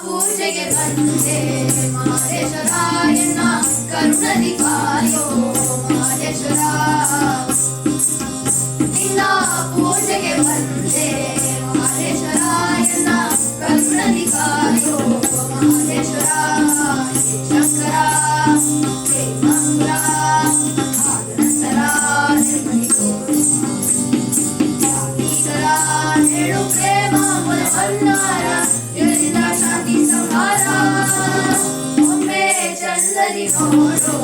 ಪೂಜೆಗೆ ಬಂದೆ ಮಹದೇಶ್ವರಾಯನ ಕರುಣದಿ ಕಾಯೋ ಮಹದೇಶ್ವರ. ನಿನ್ನ ಪೂಜೆಗೆ ಬಂದೆ ಮಹದೇಶ್ವರಾಯನ ಕರುಣದಿ ಕಾಯೋ ಮಹದೇಶ್ವರ. ಶಂಕರ ಹೇ ಮಂಗಳ ಆನಂತರ ಹೇಳು ಪ್ರೇಮ ಮನವನ್ನಾರ ಶಾಂತಿ ಸಂಹಾರ. ಒಮ್ಮೆ ಚಂದದಿ ನೋಡೋ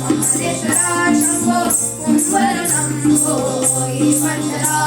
ಮಹದೇಶ್ವರ ಶಂಭೋ ಕುಂಬರ ನಂಬೋ ಈ ಪಂಚರ.